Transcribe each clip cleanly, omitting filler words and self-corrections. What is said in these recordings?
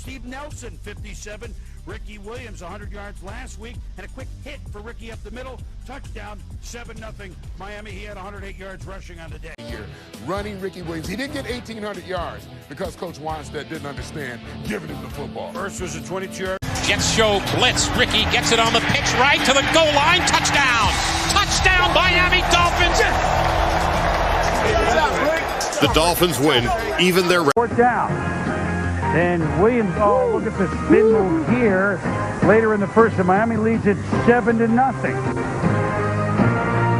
Steve Nelson, 57. Ricky Williams, 100 yards last week, and a quick hit for Ricky up the middle. Touchdown, 7-0 Miami. He had 108 yards rushing on the day. Here, running Ricky Williams. He didn't get 1,800 yards because Coach Wannstedt didn't understand giving him the football. First was a 22-yard. Jets show blitz. Ricky gets it on the pitch right to the goal line. Touchdown! Touchdown, Miami Dolphins! The Dolphins win, even their... Fourth down. And Williams, oh, look at the spin move here. Later in the first, and Miami leads it 7-0.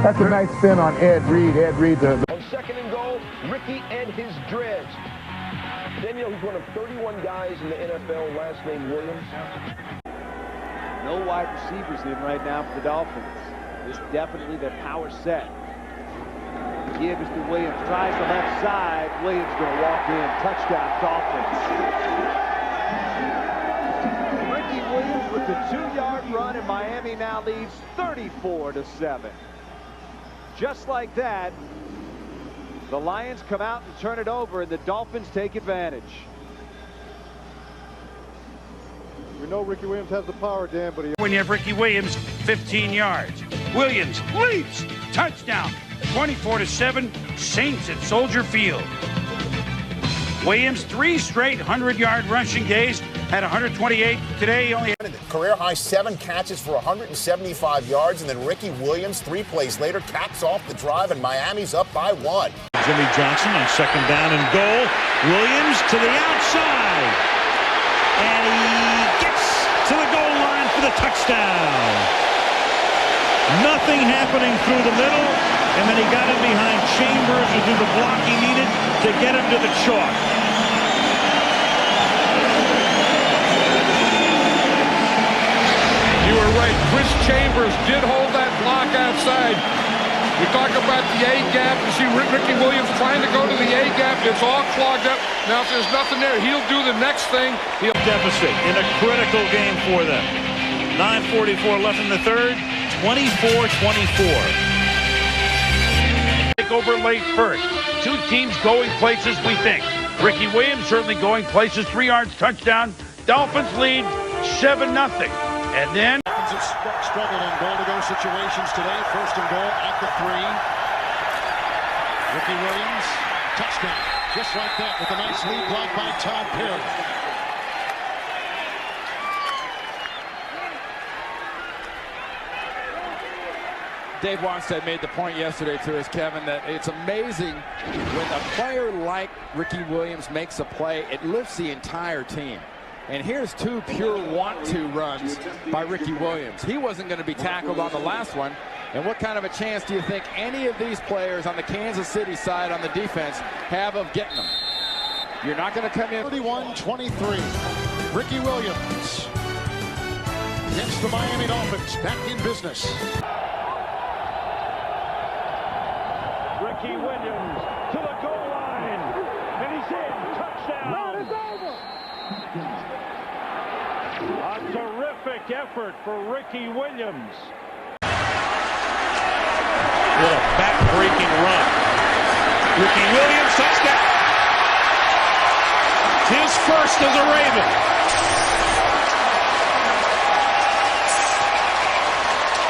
That's a nice spin on Ed Reed. Ed Reed. On second and goal, Ricky and his dreads. Daniel, he's one of 31 guys in the NFL, last name Williams. No wide receivers in right now for the Dolphins. This is definitely their power set. Gibbs to Williams, tries the left side. Williams going to walk in. Touchdown, Dolphins. Ricky Williams with the 2-yard run, and Miami now leads 34-7. Just like that, the Lions come out and turn it over, and the Dolphins take advantage. We know Ricky Williams has the power, Dan, but When you have Ricky Williams, 15 yards. Williams leaps, touchdown, 24-7, Saints at Soldier Field. Williams, 3 straight 100-yard rushing days, had 128 today. He only had career high 7 catches for 175 yards, and then Ricky Williams 3 plays later caps off the drive, and Miami's up by 1. Jimmy Johnson on second down and goal. Williams to the outside, and he gets to the goal line for the touchdown. Nothing happening through the middle, and then he got him behind Chambers who did the block he needed to get him to the chalk. You were right. Chris Chambers did hold that block outside. We talk about the A gap. You see Ricky Williams trying to go to the A gap. It's all clogged up. Now, if there's nothing there, he'll do the next thing. He'll deficit in a critical game for them. 9:44 left in the third. 24-24. take over late first. 2 teams going places, we think. Ricky Williams certainly going places. 3 yards, touchdown. Dolphins lead 7-0. And then Dolphins have struggled in goal-to-go situations today. First and goal at the 3. Ricky Williams, touchdown. Just like that with a nice lead block by Todd Perry. Dave Wannstedt made the point yesterday to us, Kevin, that it's amazing when a player like Ricky Williams makes a play, it lifts the entire team. And here's 2 pure want-to runs by Ricky Williams. He wasn't going to be tackled on the last one. And what kind of a chance do you think any of these players on the Kansas City side on the defense have of getting them? You're not going to come in. 31-23. Ricky Williams against the Miami Dolphins. Back in business. Ricky Williams to the goal line, and he's in. Touchdown. Run is over. A terrific effort for Ricky Williams. What a back-breaking run. Ricky Williams, touchdown. His first as a Raven.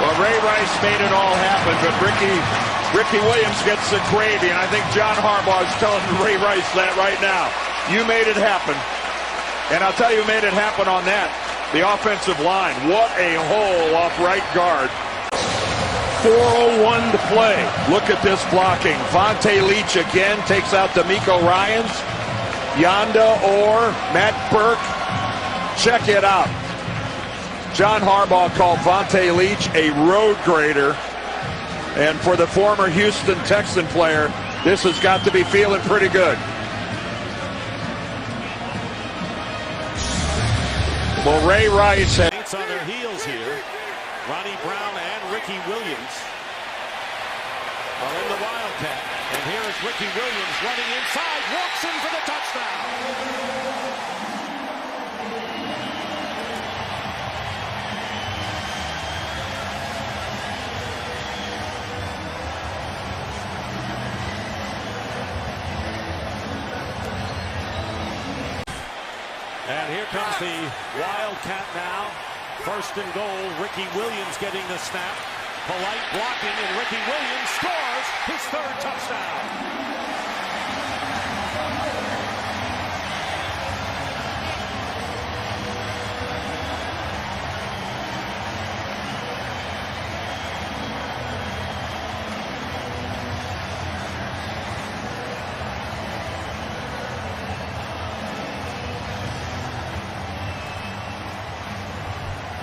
Well, Ray Rice made it all happen, but Ricky Williams gets the gravy, and I think John Harbaugh is telling Ray Rice that right now. You made it happen. And I'll tell you who made it happen on that. The offensive line. What a hole off right guard. 4:01 to play. Look at this blocking. Vontae Leach again takes out D'Amico Ryans. Yonda Orr, Matt Burke. Check it out. John Harbaugh called Vontae Leach a road grader. And for the former Houston Texan player, this has got to be feeling pretty good. Well, Ray Rice had on their heels here. Ronnie Brown and Ricky Williams are in the Wildcat. And here is Ricky Williams running inside, walks in for the touchdown. And here comes Williams, the Wildcat now. First and goal, Ricky Williams getting the snap. Polite blocking, and Ricky Williams scores his third touchdown.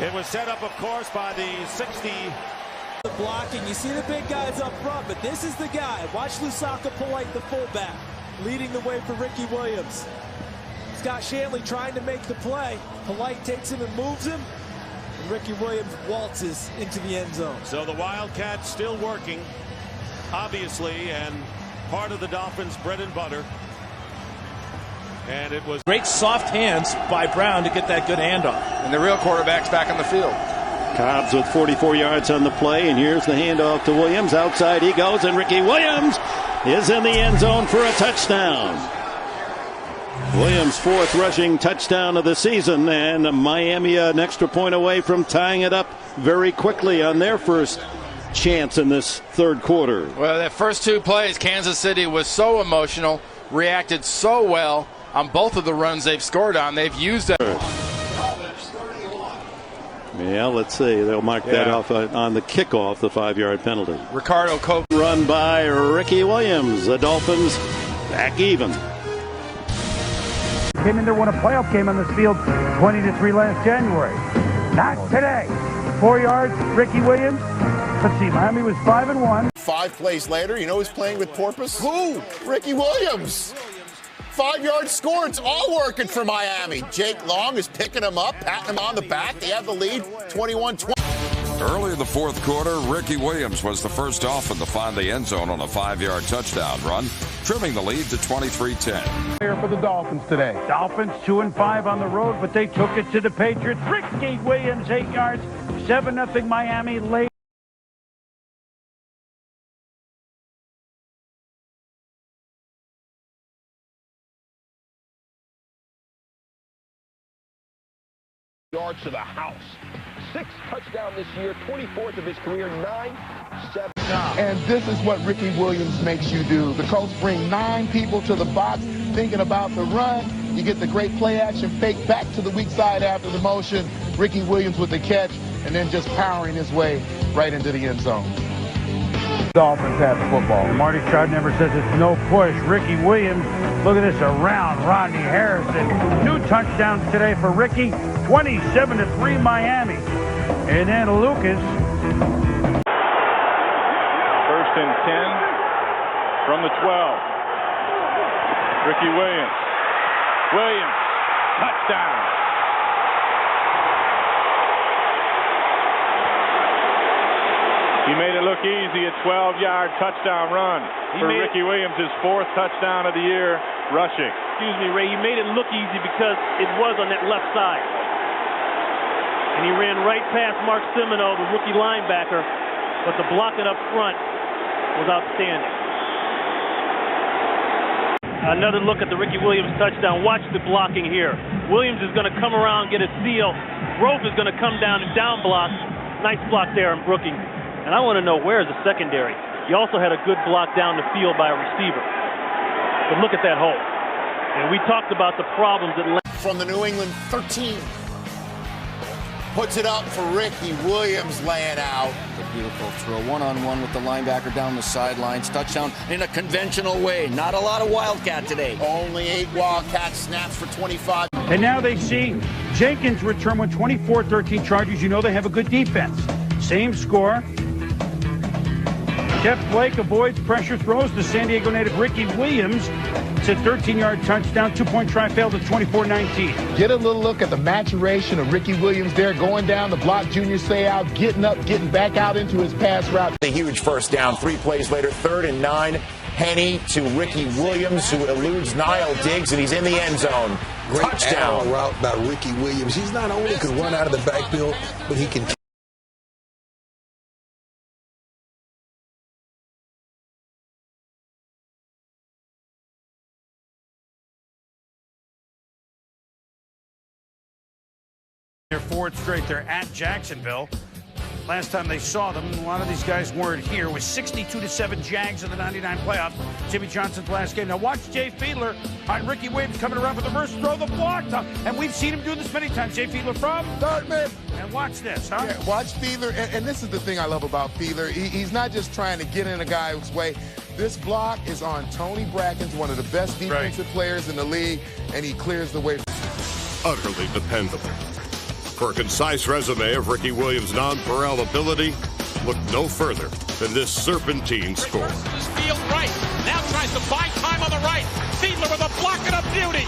It was set up, of course, by the 60. The blocking, you see the big guys up front, but this is the guy. Watch Lusaka Polite, the fullback, leading the way for Ricky Williams. Scott Shanley trying to make the play. Polite takes him and moves him, and Ricky Williams waltzes into the end zone. So the Wildcats still working, obviously, and part of the Dolphins' bread and butter. And it was great soft hands by Brown to get that good handoff. And the real quarterback's back on the field. Cobbs with 44 yards on the play, and here's the handoff to Williams. Outside he goes, and Ricky Williams is in the end zone for a touchdown. Williams' fourth rushing touchdown of the season, and Miami an extra point away from tying it up very quickly on their first chance in this third quarter. Well, that first two plays, Kansas City was so emotional, reacted so well on both of the runs they've scored on. They've used that. Yeah, let's see. They'll mark that off on the kickoff, the 5-yard penalty. Ricardo Cope. Run by Ricky Williams. The Dolphins back even. Came in there, won a playoff game on this field 20-3 last January. Not today. 4 yards, Ricky Williams. Let's see, Miami was 5-1. 5 plays later, you know who's playing with porpoise? Who? Ricky Williams. 5-yard score. It's all working for Miami. Jake Long is picking him up, patting him on the back. They have the lead, 21-20. Early in the fourth quarter, Ricky Williams was the first Dolphin to find the end zone on a 5-yard touchdown run, trimming the lead to 23-10. Here for the Dolphins today. Dolphins 2-5 on the road, but they took it to the Patriots. Ricky Williams, 8 yards, 7-0 Miami late. Yards to the house. 6 touchdowns this year, 24th of his career, 9-7. And this is what Ricky Williams makes you do. The Colts bring 9 people to the box thinking about the run. You get the great play action fake back to the weak side after the motion. Ricky Williams with the catch and then just powering his way right into the end zone. Dolphins have the football. Marty Schottenheimer says it's no push. Ricky Williams, look at this, around Rodney Harrison. 2 touchdowns today for Ricky, 27-3 Miami. And then Lucas. First and 10 from the 12. Ricky Williams. Williams, touchdown. He made it look easy, a 12-yard touchdown run for Ricky Williams, his 4th touchdown of the year rushing. Excuse me, Ray, he made it look easy because it was on that left side. And he ran right past Mark Semino, the rookie linebacker, but the blocking up front was outstanding. Another look at the Ricky Williams touchdown. Watch the blocking here. Williams is going to come around, get a steal. Grove is going to come down and down block. Nice block there on Brookings. And I want to know, where is the secondary? You also had a good block down the field by a receiver. But look at that hole. And we talked about the problems that from the New England 13. Puts it up for Ricky Williams, laying out. A beautiful throw, one-on-one with the linebacker down the sidelines. Touchdown in a conventional way. Not a lot of Wildcat today. Only 8 Wildcat snaps for 25. And now they see Jenkins return with 24-13 Chargers. You know they have a good defense. Same score. Jeff Blake avoids pressure throws to San Diego native Ricky Williams. It's a 13-yard touchdown, 2-point try failed at 24-19. Get a little look at the maturation of Ricky Williams there, going down the block, junior say out, getting up, getting back out into his pass route. A huge first down, 3 plays later, 3rd and 9. Henne to Ricky Williams, who eludes Niall Diggs, and he's in the end zone. Great Touchdown. route by Ricky Williams. He's not only can run out of the backfield, but he can They're fourth straight. They're at Jacksonville. Last time they saw them, a lot of these guys weren't here. It was 62-7 Jags in the 99 playoffs. Jimmy Johnson's last game. Now watch Jay Fiedler on Ricky Williams coming around for the first throw, the block. And we've seen him do this many times. Jay Fiedler from Dartmouth. And watch this, huh? Yeah, watch Fiedler. And this is the thing I love about Fiedler. He's not just trying to get in a guy's way. This block is on Tony Bracken's, one of the best defensive players in the league, and he clears the way. Utterly dependable. For a concise resume of Ricky Williams' non-Pharrell ability, look no further than this serpentine score. Field right. Now tries to buy time on the right. Fiedler with a block and a beauty.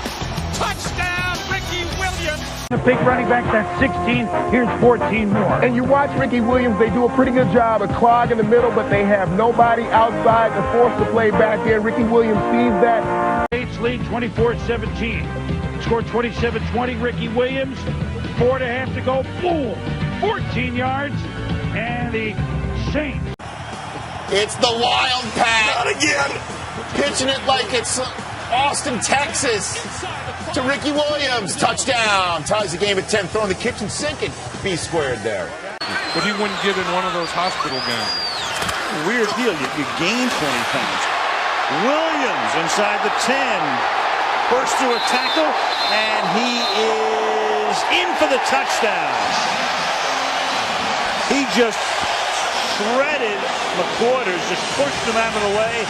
Touchdown, Ricky Williams. The big running back, that's 16. Here's 14 more. And you watch Ricky Williams, they do a pretty good job of clogging the middle, but they have nobody outside to force the play back there. Ricky Williams sees that. Saints lead 24-17. Scored 27-20. Ricky Williams, 4.5 to go. Boom! 14 yards. And the Saints. It's the Wildcat. Not again. Pitching it like it's Austin, Texas. To Ricky Williams. Touchdown. Ties the game at 10. Throwing the kitchen sink and B squared there. But he wouldn't get in one of those hospital games. Weird deal. You gain 20 pounds. Williams inside the 10. First to a tackle, and he is in for the touchdown. He just shredded McQuarters, just pushed him out of the way,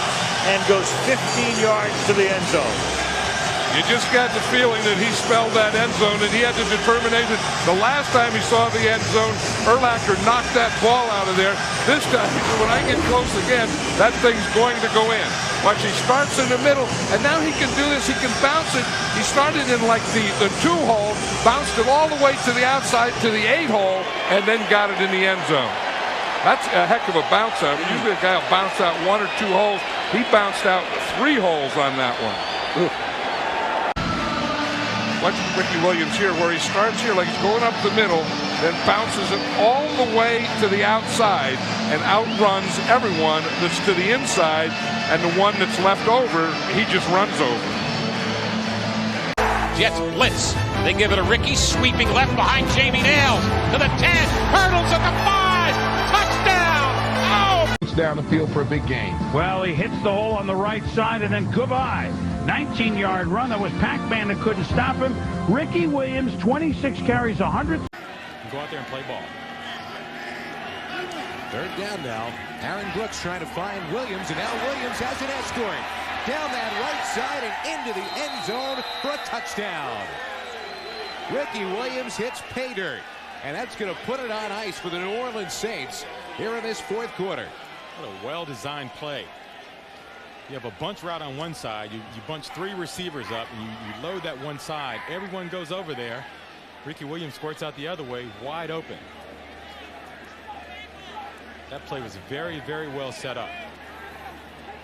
and goes 15 yards to the end zone. You just got the feeling that he spelled that end zone, and he had the determination. The last time he saw the end zone, Urlacher knocked that ball out of there. This time, when I get close again, that thing's going to go in. Watch, he starts in the middle, and now he can do this. He can bounce it. He started in like the 2-hole, bounced it all the way to the outside to the 8-hole, and then got it in the end zone. That's a heck of a bounce out. Usually a guy will bounce out 1 or 2 holes. He bounced out 3 holes on that one. Ooh. Watch Ricky Williams here, where he starts here like he's going up the middle, then bounces it all the way to the outside and outruns everyone that's to the inside, and the one that's left over, he just runs over. Jets blitz. They give it to Ricky, sweeping left behind Jamie Nails. To the 10, hurdles at the 5, touchdown! Oh! Down the field for a big game. Well, he hits the hole on the right side, and then goodbye. 19-yard run. That was Pac-Man that couldn't stop him. Ricky Williams, 26 carries, 100. Go out there and play ball. Third down now. Aaron Brooks trying to find Williams, and now Williams has an escort down that right side and into the end zone for a touchdown. Ricky Williams hits pay dirt, and that's going to put it on ice for the New Orleans Saints here in this fourth quarter. What a well-designed play. You have a bunch route on one side. You bunch 3 receivers up, and you load that one side. Everyone goes over there. Ricky Williams squirts out the other way, wide open. That play was very, very well set up.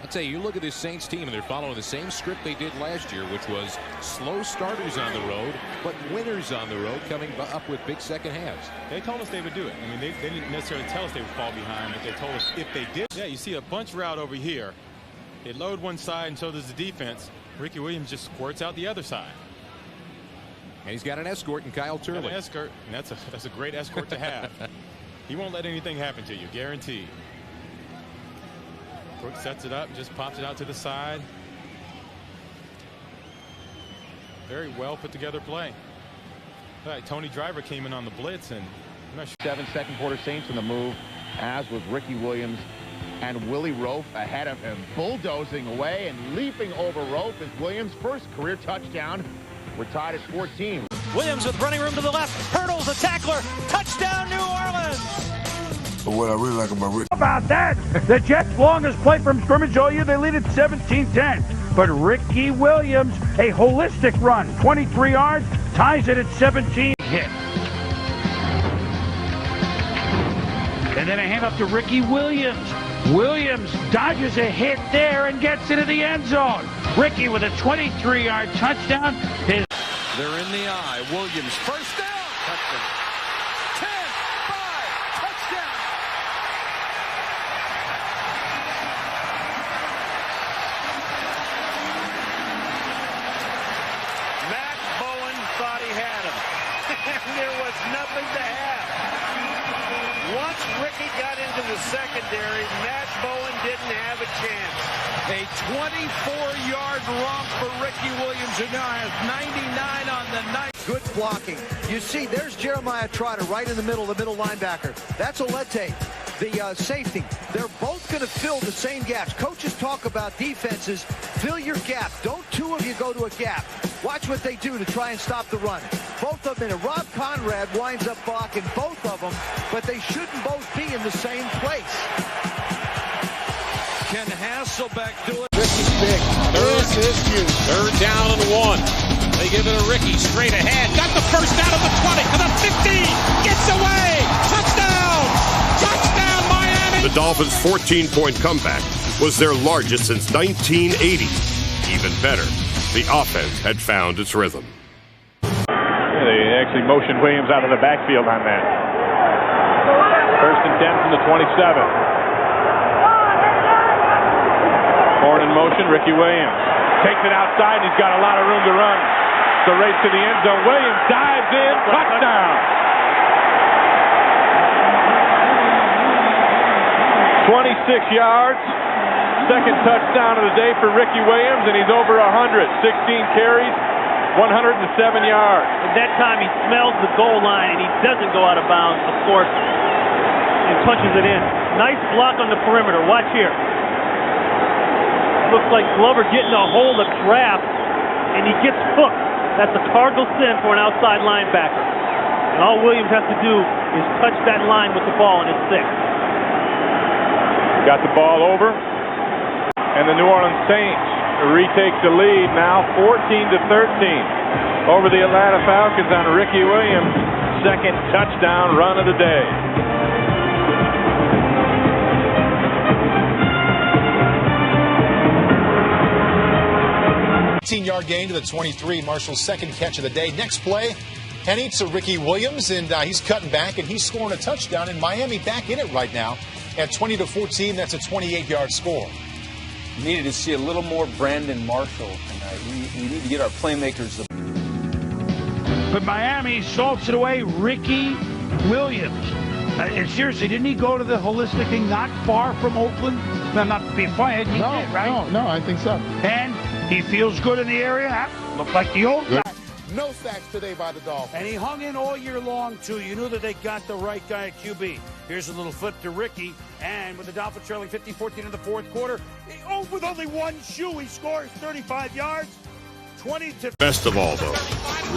I'd say you look at this Saints team, and they're following the same script they did last year, which was slow starters on the road, but winners on the road, coming up with big second halves. They told us they would do it. I mean, they didn't necessarily tell us they would fall behind, but they told us if they did. Yeah, you see a bunch route over here. They load one side, and so does the defense. Ricky Williams just squirts out the other side. And he's got an escort in Kyle Turley. An escort, and that's a great escort to have. He won't let anything happen to you, guaranteed. Brooks sets it up, just pops it out to the side. Very well put together play. All right, Tony Driver came in on the blitz, and I'm not sure. 7 second quarter Saints in the move, as was Ricky Williams. And Willie Rofe ahead of him, bulldozing away and leaping over Rofe is Williams' first career touchdown. We're tied at 14. Williams with running room to the left, hurdles the tackler, touchdown New Orleans! But what I really like about Rick. How about that? The Jets' longest play from scrimmage all year, they lead at 17-10. But Ricky Williams, a holistic run, 23 yards, ties it at 17. Hit. And then a hand up to Ricky Williams. Williams dodges a hit there and gets into the end zone. Ricky with a 23-yard touchdown. They're in the eye. Williams first down. Touchdown. 10-5. Touchdown. Matt Bowen thought he had him. and there was nothing to have. Once Ricky got into the secondary, Matt Bowen didn't have a chance. A 24-yard romp for Ricky Williams, who now has 99 on the night. Good blocking. You see, there's Jeremiah Trotter right in the middle linebacker. That's Olete, the safety. They're both going to fill the same gaps. Coaches talk about defenses. Fill your gap. Don't two of you go to a gap. Watch what they do to try and stop the run. Both of them in it. Rob Conrad winds up blocking both of them, but they shouldn't both be in the same place. Can Hasselbeck do it? This is big. This is huge. Third down and 1. They give it to Ricky straight ahead. Got the first down of the 20 to the 15. Gets away. Touchdown. Touchdown, Miami. The Dolphins' 14-point comeback was their largest since 1980. Even better, the offense had found its rhythm. They actually motioned Williams out of the backfield on that. First and 10 from the 27. Horn in motion, Ricky Williams takes it outside. He's got a lot of room to run. So race to the end zone. Williams dives in, touchdown. 26 yards. Second touchdown of the day for Ricky Williams, and he's over 100. 16 carries, 107 yards. At that time, he smells the goal line, and he doesn't go out of bounds, of course, and punches it in. Nice block on the perimeter. Watch here. Looks like Glover getting a hold of Kraft, and he gets hooked. That's a cardinal sin for an outside linebacker. And all Williams has to do is touch that line with the ball, and it's 6. Got the ball over, and the New Orleans Saints retake the lead now 14-13 over the Atlanta Falcons on Ricky Williams' second touchdown run of the day. Yard gain to the 23. Marshall's second catch of the day. Next play, Henny to Ricky Williams, and he's cutting back, and he's scoring a touchdown. And Miami back in it right now at 20-14. That's a 28-yard score. We needed to see a little more Brandon Marshall tonight. We need to get our playmakers. But Miami salts it away. Ricky Williams. And seriously, didn't he go to the holistic thing not far from Oakland? Well, not being funny. He did, right? No, I think so. And he feels good in the area. Looked like the old guy. No sacks today by the Dolphins. And he hung in all year long, too. You knew that they got the right guy at QB. Here's a little flip to Ricky. And with the Dolphins trailing 15-14 in the fourth quarter, with only one shoe, he scores 35 yards. 20 to... Best of all, though,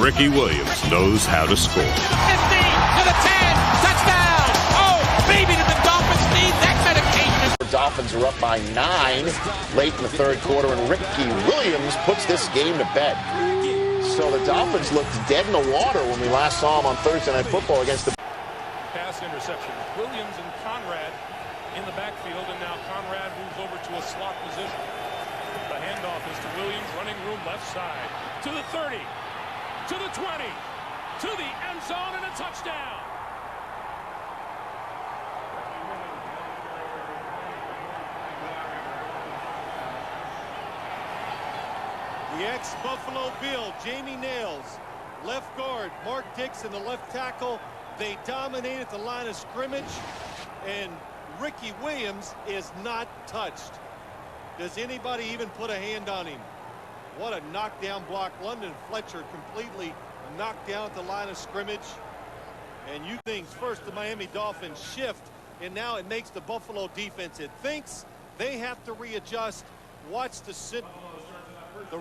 Ricky Williams knows how to score. 15 to the 10. Touchdown. Oh, baby, did the Dolphins need that medication? The Dolphins are up by 9 late in the third quarter, and Ricky Williams puts this game to bed. So the Dolphins looked dead in the water when we last saw them on Thursday Night Football against the... Pass interception. Williams and Conrad in the backfield, and now Conrad moves over to a slot position. The handoff is to Williams, running room left side. To the 30, to the 20, to the end zone, and a touchdown. The ex-Buffalo Bill, Jamie Nails, left guard, Mark Dixon, the left tackle. They dominated the line of scrimmage, and Ricky Williams is not touched. Does anybody even put a hand on him? What a knockdown block. London Fletcher completely knocked down at the line of scrimmage. And you think first the Miami Dolphins shift, and now it makes the Buffalo defense. It thinks they have to readjust. Watch the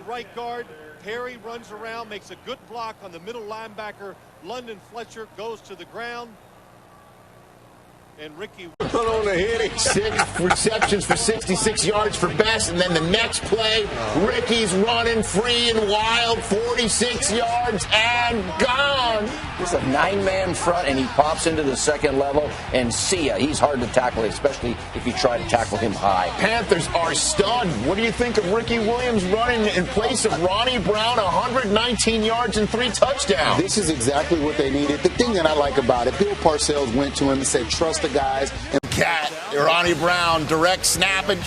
right guard. Perry runs around, makes a good block on the middle linebacker. London Fletcher goes to the ground. And Ricky put on a hitting. 6 receptions for 66 yards for Best, and then the next play, Ricky's running free and wild, 46 yards and gone. It's a 9-man front, and he pops into the second level, and see ya. He's hard to tackle, especially if you try to tackle him high. Panthers are stunned. What do you think of Ricky Williams running in place of Ronnie Brown, 119 yards and 3 touchdowns? This is exactly what they needed. The thing that I like about it, Bill Parcells went to him and said, trust the guys. And Ronnie Brown, direct snappage,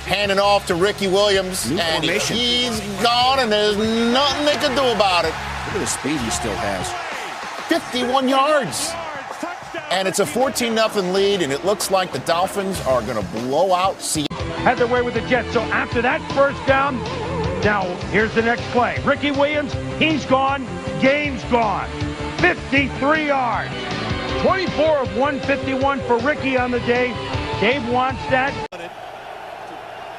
handing off to Ricky Williams, and he's gone, and there's nothing they can do about it. Look at the speed he still has. 51 yards. And it's a 14-0 lead, and it looks like the Dolphins are going to blow out Seattle. Had their way with the Jets. So after that first down, now here's the next play. Ricky Williams, he's gone. Game's gone. 53 yards. 24 of 151 for Ricky on the day. Dave wants that.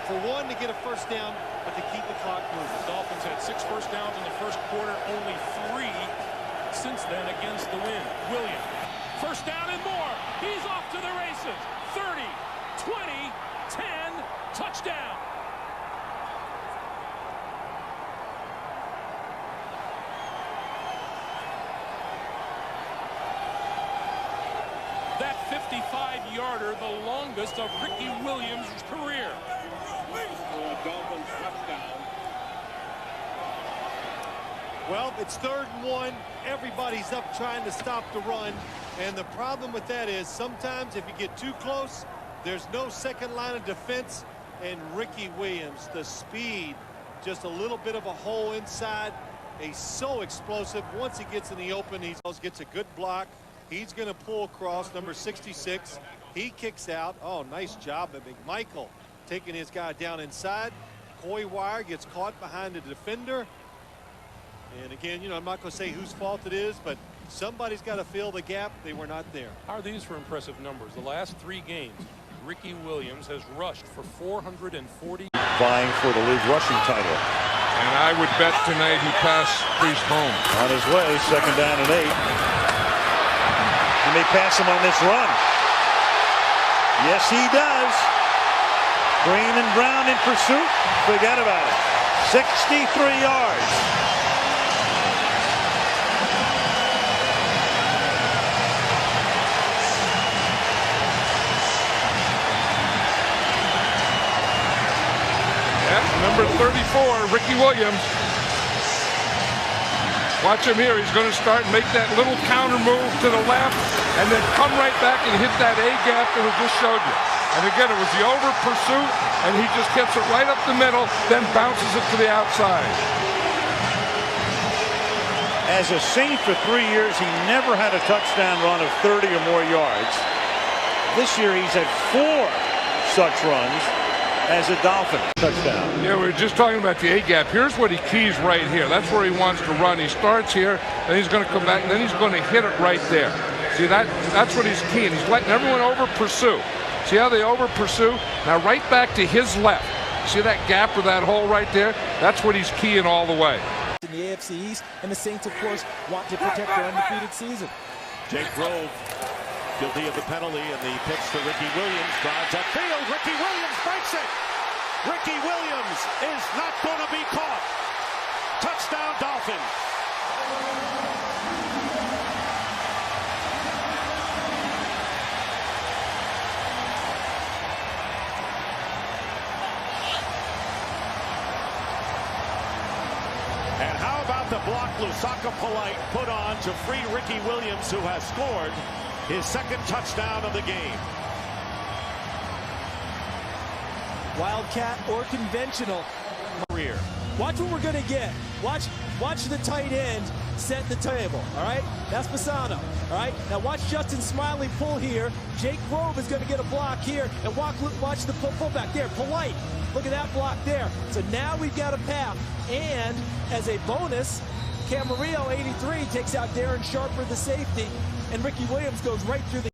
For one, to get a first down, but to keep the clock moving. The Dolphins had 6 first downs in the first quarter, only 3 since then against the Wind. Williams, first down and more. He's off to the races. 30, 20, 10, touchdown. That 55-yarder, the longest of Ricky Williams' career. Dolphins touchdown. Well, it's 3rd and 1. Everybody's up trying to stop the run. And the problem with that is sometimes if you get too close, there's no second line of defense. And Ricky Williams, the speed, just a little bit of a hole inside. He's so explosive. Once he gets in the open, he gets a good block. He's going to pull across, number 66. He kicks out. Oh, nice job by McMichael taking his guy down inside. Coy Wire gets caught behind the defender. And again, you know, I'm not going to say whose fault it is, but somebody's got to fill the gap. They were not there. How are these for impressive numbers? The last 3 games, Ricky Williams has rushed for 440. Vying for the league rushing title. And I would bet tonight he passed Priest home. On his way, 2nd down and 8. He may pass him on this run. Yes, he does. Green and Brown in pursuit. Forget about it. 63 yards. Number 34, Ricky Williams. Watch him here. He's going to start and make that little counter move to the left and then come right back and hit that A gap that we just showed you. And again, it was the over pursuit, and he just gets it right up the middle, then bounces it to the outside. As a Saint for 3 years, he never had a touchdown run of 30 or more yards. This year, he's had 4 such runs as a Dolphin. Touchdown. Yeah, we were just talking about the A-gap. Here's what he keys right here. That's where he wants to run. He starts here, then he's going to come back, and then he's going to hit it right there. See, that's what he's keying. He's letting everyone over pursue. See how they over pursue? Now right back to his left. See that gap or that hole right there? That's what he's keying all the way. In the AFC East, and the Saints, of course, want to protect their undefeated season. Jake Grove guilty of the penalty, and the pitch to Ricky Williams drives upfield. Ricky Williams breaks it. Ricky Williams is not going to be caught. Touchdown, Dolphins. And how about the block Lusaka Polite put on to free Ricky Williams, who has scored his 2nd touchdown of the game. Wildcat or conventional. Career. Watch what we're going to get. Watch the tight end set the table. All right, that's Pisano. All right, now watch Justin Smiley pull here. Jake Grove is going to get a block here, and watch the fullback there. Polite. Look at that block there. So now we've got a path. And as a bonus, Camarillo, 83, takes out Darren Sharper, the safety, and Ricky Williams goes right through the